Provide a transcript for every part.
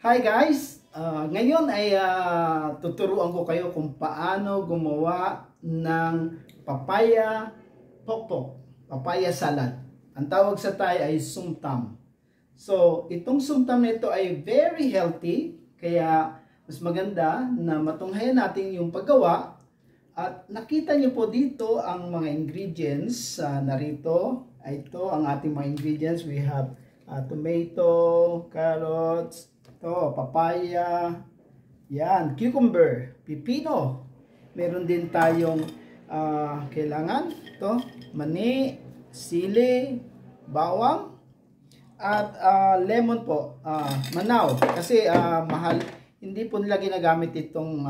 Hi guys! Ngayon ay tuturuan ko kayo kung paano gumawa ng papaya pokpok, papaya salad. Ang tawag sa Thai ay sumtam. So, itong sumtam na ito ay very healthy, kaya mas maganda na matunghayan natin yung paggawa. At nakita niyo po dito ang mga ingredients narito. Ito ang ating mga ingredients. We have tomato, carrots, papaya, yan, cucumber, pipino. Meron din tayong kailangan ito, mani, sili, bawang, at lemon po, manaw. Kasi mahal, hindi po nila ginagamit itong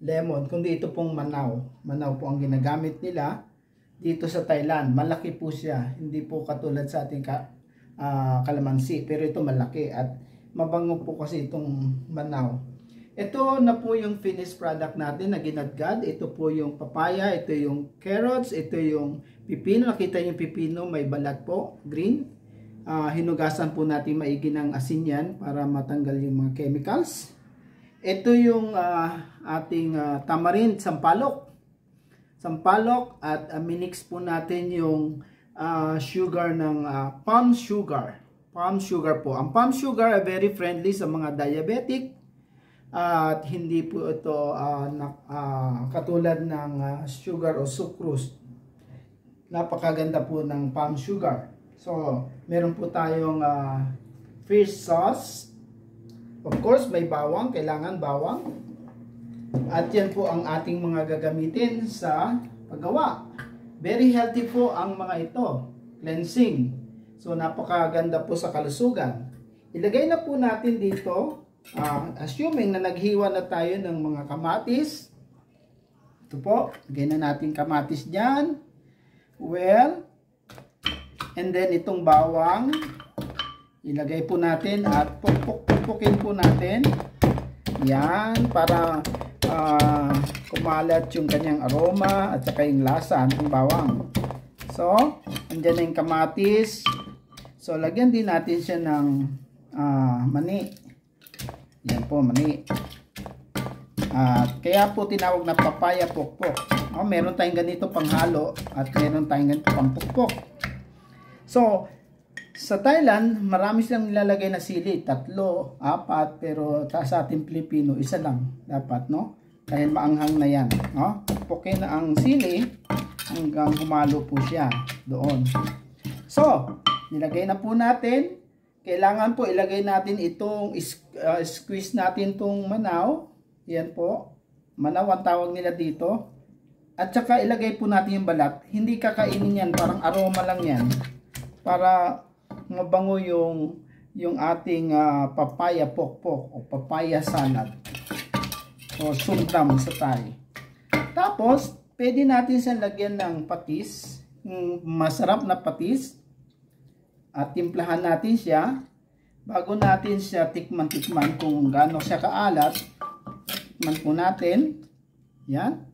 lemon, kundi ito pong manaw. Manaw po ang ginagamit nila dito sa Thailand. Malaki po siya, hindi po katulad sa ating kalamansi, pero ito malaki at mabango po kasi itong manaw. Ito na po yung finished product natin na ginadgad. Ito po yung papaya, ito yung carrots, ito yung pipino. Nakita yung pipino, may balat po, green. Hinugasan po natin maigi ng asin yan para matanggal yung mga chemicals. Ito yung ating tamarind, sampalok. Sampalok at minix po natin yung sugar ng palm sugar. Palm sugar po. Ang palm sugar ay very friendly sa mga diabetic at hindi po ito katulad ng sugar o sucrose. Napakaganda po ng palm sugar. So, meron po tayong fish sauce. Of course, may bawang. Kailangan bawang. At yan po ang ating mga gagamitin sa paggawa. Very healthy po ang mga ito. Cleansing. So, napakaganda po sa kalusugan. Ilagay na po natin dito, assuming na naghiwa na tayo ng mga kamatis. Ito po, lagay na natin kamatis dyan. Well, and then itong bawang, ilagay po natin at pupuk-pupukin po natin. Yan, para kumalat yung kanyang aroma at saka yung lasa ng bawang. So, andyan na yung kamatis. So, lagyan din natin siya ng mani. Yan po, mani. Kaya po tinawag na papaya pokpok. Meron tayong ganito panghalo at meron tayong ganito pang pokpok. So, sa Thailand, marami silang nilalagay na sili. 3, 4, pero sa ating Pilipino, isa lang dapat, no? Dahil maanghang na yan. No? Pokpokin na ang sili hanggang humalo po siya doon. So, nilagay na po natin. Kailangan po ilagay natin itong squeeze natin itong manaw. Yan po. Manaw ang tawag nila dito. At saka ilagay po natin yung balat. Hindi kakainin yan. Parang aroma lang yan. Para mabango yung ating papaya pokpok o papaya salad. O sumtam sa Thai. Tapos, pwede natin siyang lagyan ng patis. Masarap na patis. At timplahan natin siya bago natin siya tikman-tikman kung gaano siya kaalat. Tikman po natin. Yan.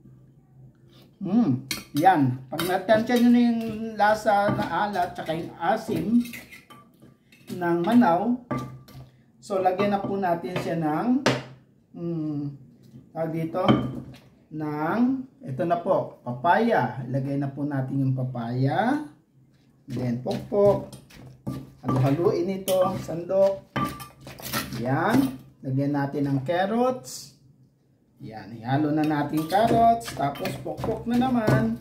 Yan. Pag natansya nyo na yung lasa na alat tsaka yung asim ng manaw, so lagyan na po natin siya ng dito ng ito na po, papaya. Ilagay na po natin yung papaya. Then pokpok. Halu-haluin ito, sandok. Yan. Lagyan natin ng carrots. Yan. Ihalo na natin carrots. Tapos pokpok na naman.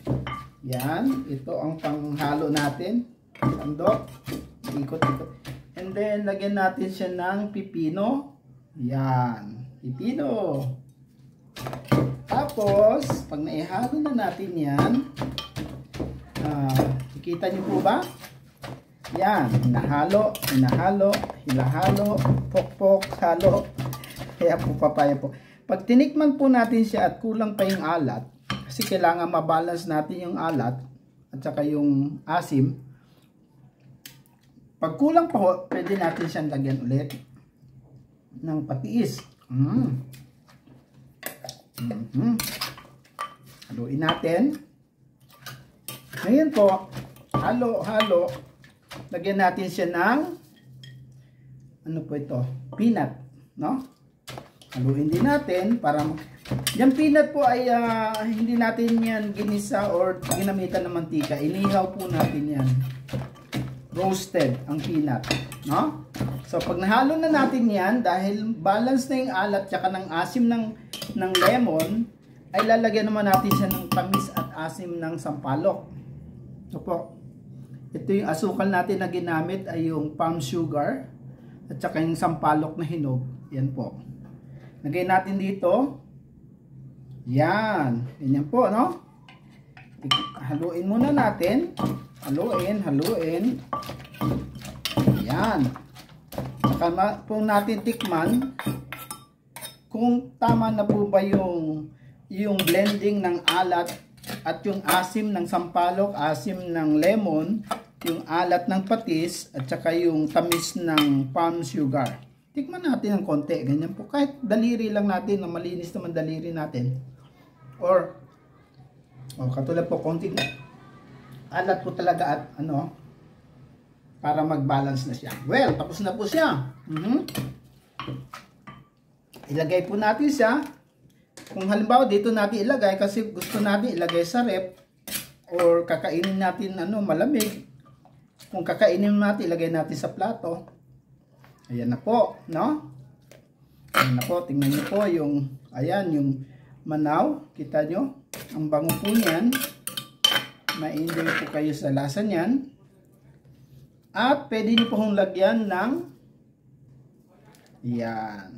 Yan. Ito ang panghalo natin. Sandok. Ikot-ikot. And then, lagyan natin siya ng pipino. Yan. Pipino. Tapos, pag naihalo na natin yan, kita niyo po ba? Yan, hinahalo, hilahalo, pokpok, halo. Kaya po papaya po. Pag tinikman po natin siya at kulang pa yung alat, kasi kailangan mabalance natin yung alat at saka yung asim. Pag kulang pa po, pwede natin siyang lagyan ulit ng patiis. Haluin natin. Ngayon po, halo. Lagyan natin siya ng ano po ito? Peanut. no? Haluin din natin para yung peanut po ay hindi natin yan ginisa or ginamitan ng mantika. Inihaw po natin yan. Roasted ang peanut, no? So pag nahalo na natin yan, dahil balance na yung alat tsaka ng asim ng lemon, ay lalagyan naman natin siya ng tamis at asim ng sampalok. So po, ito yung asukal natin na ginamit ay yung palm sugar at saka yung sampalok na hinog. Yan po. Lagay natin dito. Yan. Ganyan po, no? Haluin muna natin. Haluin. Yan. Saka po natin tikman kung tama na po ba yung blending ng alat at yung asim ng sampalok, asim ng lemon, yung alat ng patis at saka yung tamis ng palm sugar. Tikman natin ng konti, ganyan po. Kahit daliri lang natin, na malinis naman daliri natin. Or katulad po, konting alat po talaga at para mag-balance na siya. Well, tapos na po siya. Ilagay po natin siya. Kung halimbawa dito natin ilagay kasi gusto natin ilagay sa rep or kakainin natin malamig. Kung kakainin natin ilagay natin sa plato. Ayan na po, no? Ayan na po, tingnan niyo po yung yung manaw, kita nyo? Ang bango po niyan. Ma-enjoy po kayo sa lasa niyan. At pwede niyo po hong lagyan ng yan.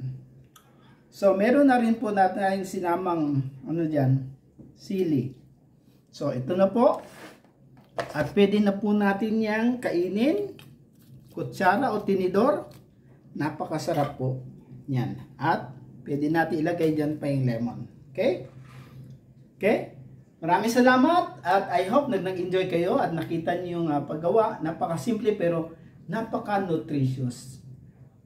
So, meron na rin po natin sinamang sili. So, ito na po. At pwede na po natin yang kainin. Kutsara o tinidor. Napakasarap po. Yan. At pwede natin ilagay dyan pa yung lemon. Okay? Okay? Maraming salamat. At I hope nag-enjoy kayo at nakita niyo yung paggawa. Napakasimple pero napaka-nutritious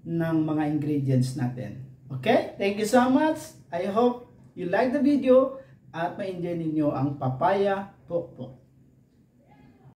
ng mga ingredients natin. Okay? Thank you so much. I hope you like the video at ma-enjoy ninyo ang papaya pokpok.